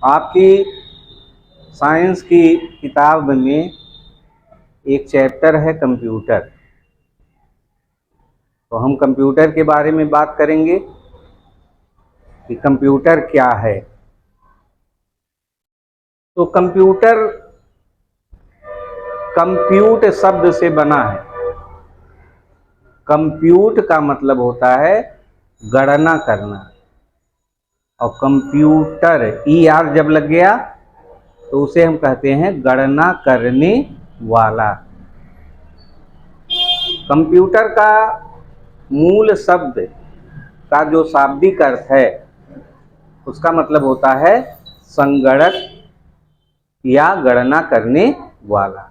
आपकी साइंस की किताब में एक चैप्टर है कंप्यूटर। तो हम कंप्यूटर के बारे में बात करेंगे कि कंप्यूटर क्या है। तो कंप्यूटर कंप्यूट शब्द से बना है। कंप्यूट का मतलब होता है गणना करना, और कंप्यूटर ER जब लग गया तो उसे हम कहते हैं गणना करने वाला। कंप्यूटर का मूल शब्द का जो शाब्दिक अर्थ है उसका मतलब होता है संगणक या गणना करने वाला।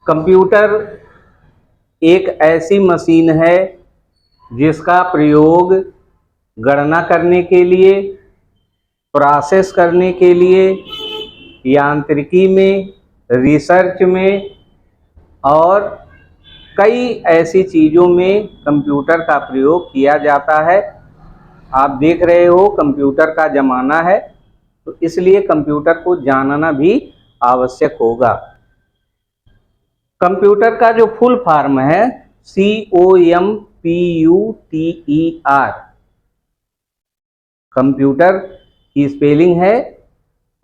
कंप्यूटर एक ऐसी मशीन है जिसका प्रयोग गणना करने के लिए, प्रोसेस करने के लिए, यांत्रिकी में, रिसर्च में और कई ऐसी चीज़ों में कंप्यूटर का प्रयोग किया जाता है। आप देख रहे हो कंप्यूटर का ज़माना है, तो इसलिए कंप्यूटर को जानना भी आवश्यक होगा। कंप्यूटर का जो फुल फॉर्म है COMPUTER, कंप्यूटर की स्पेलिंग है,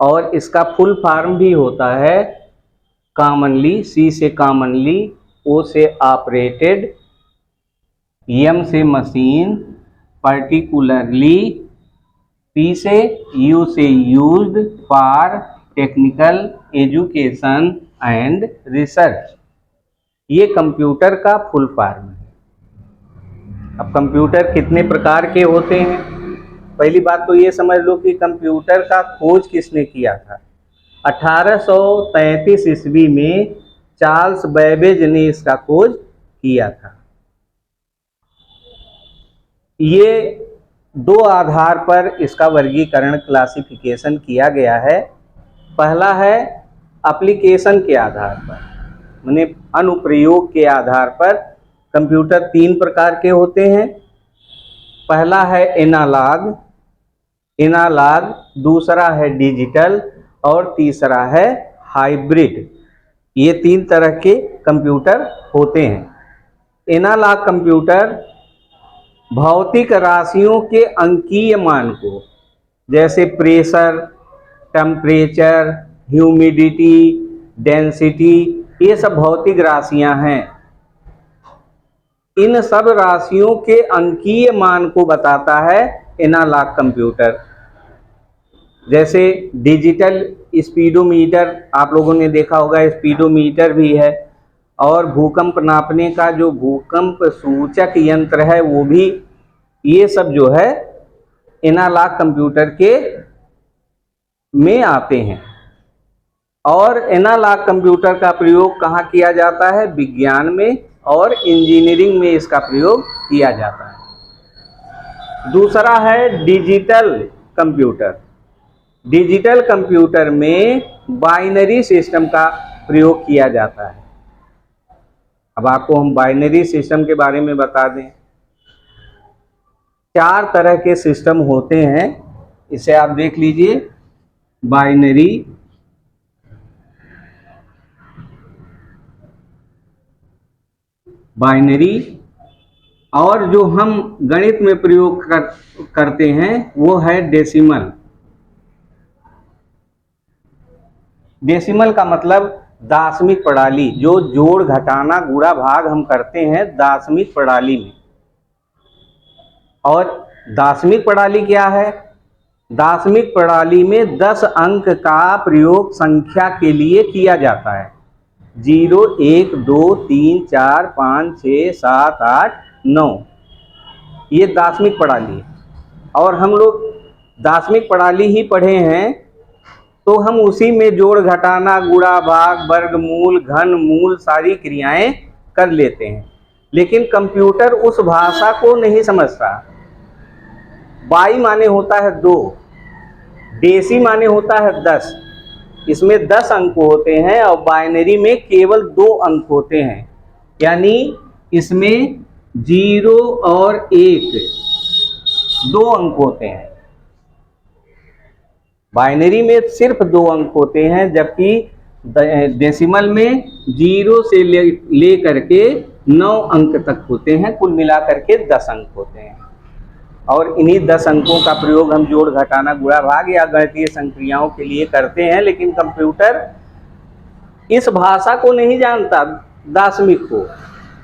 और इसका फुल फॉर्म भी होता है कॉमनली, C से कॉमनली, O से ऑपरेटेड, M से मशीन, पर्टिकुलरली, P से U से used, for technical education and research. ये कंप्यूटर का फुल फॉर्म है। अब कंप्यूटर कितने प्रकार के होते हैं? पहली बात तो ये समझ लो कि कंप्यूटर का खोज किसने किया था। 1833 ईस्वी में चार्ल्स बैबेज ने इसका खोज किया था। ये दो आधार पर इसका वर्गीकरण, क्लासिफिकेशन किया गया है। पहला है एप्लीकेशन के आधार पर, माने अनुप्रयोग के आधार पर। कंप्यूटर तीन प्रकार के होते हैं। पहला है एनालॉग, दूसरा है डिजिटल और तीसरा है हाइब्रिड। ये तीन तरह के कंप्यूटर होते हैं। एनालॉग कंप्यूटर भौतिक राशियों के अंकीय मान को, जैसे प्रेशर, टेम्परेचर, ह्यूमिडिटी, डेंसिटी, ये सब भौतिक राशियां हैं। इन सब राशियों के अंकीय मान को बताता है एनालॉग कंप्यूटर। जैसे डिजिटल स्पीडोमीटर, आप लोगों ने देखा होगा, स्पीडोमीटर भी है, और भूकंप नापने का जो भूकंप सूचक यंत्र है वो भी, ये सब जो है एनालॉग कंप्यूटर के में आते हैं। और एनालॉग कंप्यूटर का प्रयोग कहाँ किया जाता है? विज्ञान में और इंजीनियरिंग में इसका प्रयोग किया जाता है। दूसरा है डिजिटल कंप्यूटर। डिजिटल कंप्यूटर में बाइनरी सिस्टम का प्रयोग किया जाता है। अब आपको हम बाइनरी सिस्टम के बारे में बता दें। चार तरह के सिस्टम होते हैं, इसे आप देख लीजिए। बाइनरी और जो हम गणित में प्रयोग करते हैं वो है डेसिमल। डेसिमल का मतलब दशमिक प्रणाली, जो जोड़, घटाना, गुणा, भाग हम करते हैं दशमिक प्रणाली में। और दशमिक प्रणाली क्या है? दशमिक प्रणाली में 10 अंक का प्रयोग संख्या के लिए किया जाता है। 0, 1, 2, 3, 4, 5, 6, 7, 8, 9, ये दशमिक प्रणाली है। और हम लोग दशमिक प्रणाली ही पढ़े हैं, तो हम उसी में जोड़, घटाना, गुणा, भाग, वर्गमूल, घनमूल सारी क्रियाएं कर लेते हैं। लेकिन कंप्यूटर उस भाषा को नहीं समझता। बाई माने होता है 2, डेसी माने होता है 10। इसमें 10 अंक होते हैं और बाइनरी में केवल 2 अंक होते हैं। यानी इसमें 0 और 1 2 अंक होते हैं। बाइनरी में सिर्फ 2 अंक होते हैं, जबकि डेसिमल में 0 से ले करके 9 अंक तक होते हैं। कुल मिलाकर के 10 अंक होते हैं और इन्हीं 10 अंकों का प्रयोग हम जोड़, घटाना, गुणा, भाग या गणितीय संक्रियाओं के लिए करते हैं। लेकिन कंप्यूटर इस भाषा को नहीं जानता, दार्शनिक को।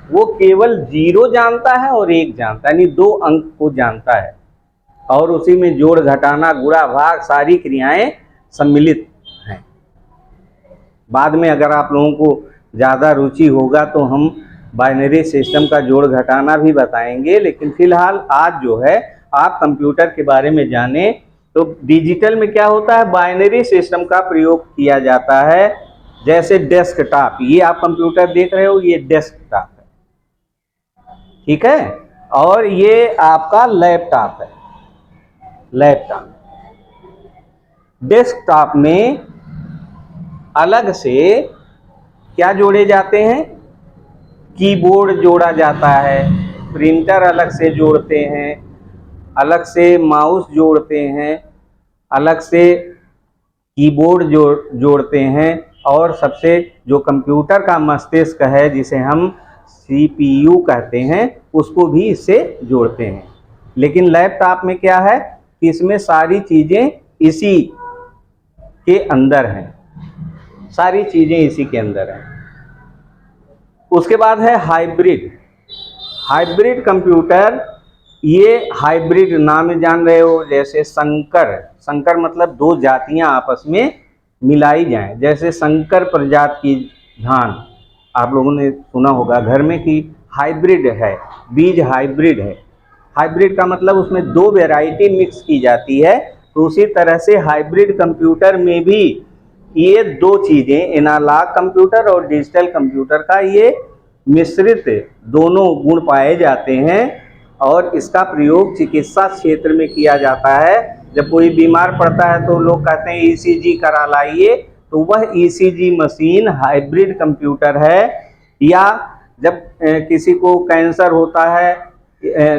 वो केवल 0 जानता है और 1 जानता है, यानी 2 अंक को जानता है और उसी में जोड़, घटाना, गुणा, भाग सारी क्रियाएं सम्मिलित हैं। बाद में अगर आप लोगों को ज़्यादा रुचि होगा तो हम बाइनरी सिस्टम का जोड़ घटाना भी बताएंगे। लेकिन फिलहाल आज जो है आप कंप्यूटर के बारे में जाने। तो डिजिटल में क्या होता है, बाइनरी सिस्टम का प्रयोग किया जाता है। जैसे डेस्कटॉप, ये आप कंप्यूटर देख रहे हो, ये डेस्कटॉप है, ठीक है। और ये आपका लैपटॉप है, लैपटॉप। डेस्कटॉप में अलग से क्या जोड़े जाते हैं, कीबोर्ड जोड़ा जाता है, प्रिंटर अलग से जोड़ते हैं, अलग से माउस जोड़ते हैं, अलग से कीबोर्ड जोड़ते हैं और सबसे जो कंप्यूटर का मस्तिष्क है, जिसे हम CPU कहते हैं, उसको भी इससे जोड़ते हैं। लेकिन लैपटॉप में क्या है कि इसमें सारी चीज़ें इसी के अंदर हैं, सारी चीज़ें इसी के अंदर हैं। उसके बाद है हाइब्रिड। हाइब्रिड कंप्यूटर, ये हाइब्रिड नाम जान रहे हो, जैसे संकर। संकर मतलब 2 जातियां आपस में मिलाई जाएं। जैसे संकर प्रजाति की धान आप लोगों ने सुना होगा घर में कि हाइब्रिड है, बीज हाइब्रिड है। हाइब्रिड का मतलब उसमें 2 वैरायटी मिक्स की जाती है। तो उसी तरह से हाइब्रिड कंप्यूटर में भी ये 2 चीज़ें, एनालॉग कंप्यूटर और डिजिटल कंप्यूटर का ये मिश्रित दोनों गुण पाए जाते हैं। और इसका प्रयोग चिकित्सा क्षेत्र में किया जाता है। जब कोई बीमार पड़ता है तो लोग कहते हैं ECG करा लाइए, तो वह ECG मशीन हाइब्रिड कंप्यूटर है। या जब किसी को कैंसर होता है,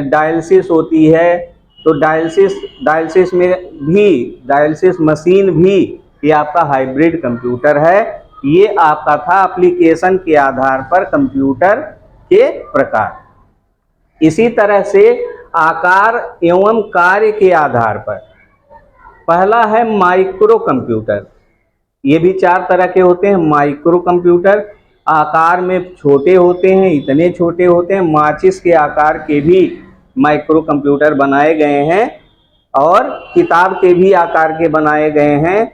डायलिसिस होती है, तो डायलिसिस में भी डायलिसिस मशीन भी ये आपका हाइब्रिड कंप्यूटर है। ये आपका था एप्लीकेशन के आधार पर कंप्यूटर के प्रकार। इसी तरह से आकार एवं कार्य के आधार पर पहला है माइक्रो कंप्यूटर। ये भी 4 तरह के होते हैं। माइक्रो कंप्यूटर आकार में छोटे होते हैं, इतने छोटे होते हैं, माचिस के आकार के भी माइक्रो कंप्यूटर बनाए गए हैं और किताब के भी आकार के बनाए गए हैं।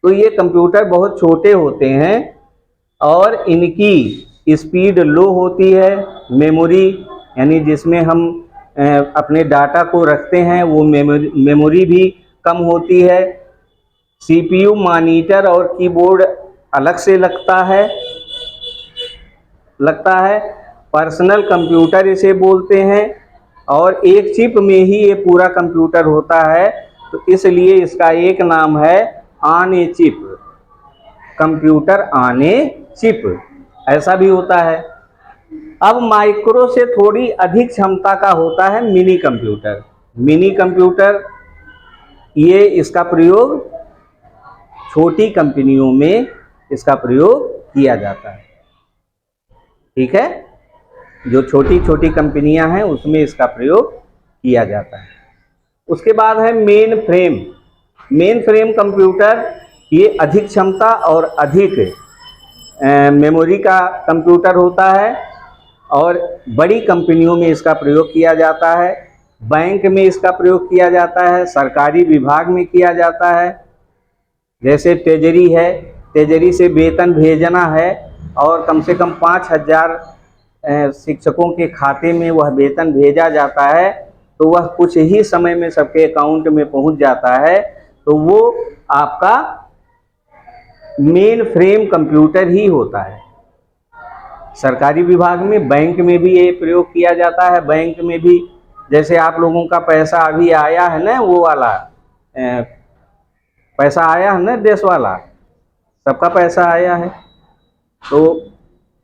तो ये कंप्यूटर बहुत छोटे होते हैं और इनकी स्पीड लो होती है। मेमोरी यानी जिसमें हम अपने डाटा को रखते हैं, वो मेमोरी भी कम होती है। CPU, मॉनिटर और कीबोर्ड अलग से लगता है। पर्सनल कंप्यूटर इसे बोलते हैं और एक चिप में ही ये पूरा कंप्यूटर होता है, तो इसलिए इसका एक नाम है on a chip, computer on a chip, ऐसा भी होता है। अब माइक्रो से थोड़ी अधिक क्षमता का होता है मिनी कंप्यूटर। मिनी कंप्यूटर ये इसका प्रयोग छोटी कंपनियों में इसका प्रयोग किया जाता है, ठीक है। जो छोटी छोटी कंपनियां हैं उसमें इसका प्रयोग किया जाता है। उसके बाद है main frame. Main frame computer ये अधिक क्षमता और अधिक मेमोरी का कंप्यूटर होता है और बड़ी कंपनियों में इसका प्रयोग किया जाता है। बैंक में इसका प्रयोग किया जाता है, सरकारी विभाग में किया जाता है। जैसे ट्रेजरी है, ट्रेजरी से वेतन भेजना है और कम से कम 5000 शिक्षकों के खाते में वह वेतन भेजा जाता है, तो वह कुछ ही समय में सबके अकाउंट में पहुंच जाता है। तो वो आपका मेन फ्रेम कंप्यूटर ही होता है। सरकारी विभाग में, बैंक में भी ये प्रयोग किया जाता है। बैंक में भी जैसे आप लोगों का पैसा अभी आया है ना, वो वाला पैसा आया है ना, देश वाला, सबका पैसा आया है, तो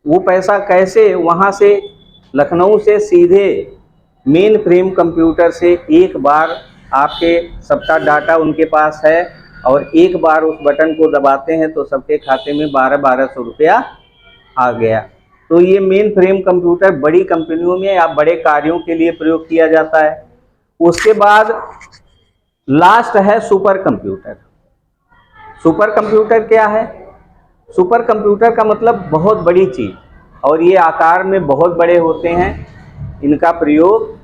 वो पैसा कैसे वहाँ से लखनऊ से सीधे मेन फ्रेम कंप्यूटर से एक बार आपके सबका डाटा उनके पास है, और एक बार उस बटन को दबाते हैं तो सबके खाते में 1200 रुपया आ गया। तो ये मेन फ्रेम कंप्यूटर बड़ी कंपनियों में या बड़े कार्यों के लिए प्रयोग किया जाता है। उसके बाद लास्ट है सुपर कंप्यूटर। सुपर कंप्यूटर क्या है? सुपर कंप्यूटर का मतलब बहुत बड़ी चीज़, और ये आकार में बहुत बड़े होते हैं। इनका प्रयोग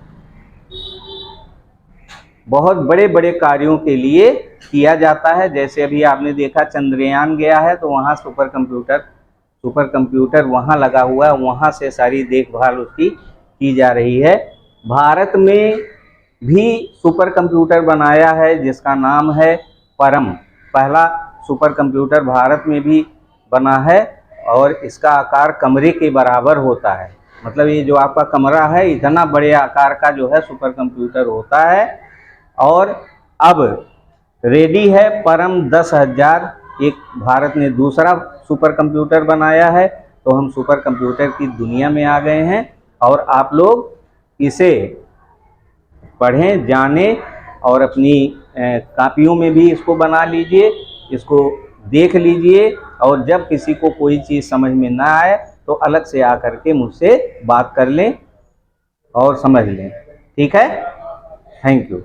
बहुत बड़े बड़े कार्यों के लिए किया जाता है। जैसे अभी आपने देखा चंद्रयान गया है तो वहाँ सुपर कंप्यूटर वहाँ लगा हुआ है, वहाँ से सारी देखभाल उसकी की जा रही है। भारत में भी सुपर कंप्यूटर बनाया है जिसका नाम है परम। पहला सुपर कंप्यूटर भारत में भी बना है और इसका आकार कमरे के बराबर होता है। मतलब ये जो आपका कमरा है इतना बड़े आकार का जो है सुपर कंप्यूटर होता है। और अब रेडी है परम 10,000। एक भारत ने दूसरा सुपर कंप्यूटर बनाया है। तो हम सुपर कंप्यूटर की दुनिया में आ गए हैं और आप लोग इसे पढ़ें, जानें और अपनी कापियों में भी इसको बना लीजिए, इसको देख लीजिए। और जब किसी को कोई चीज़ समझ में ना आए तो अलग से आकर के मुझसे बात कर लें और समझ लें। ठीक है? Thank you.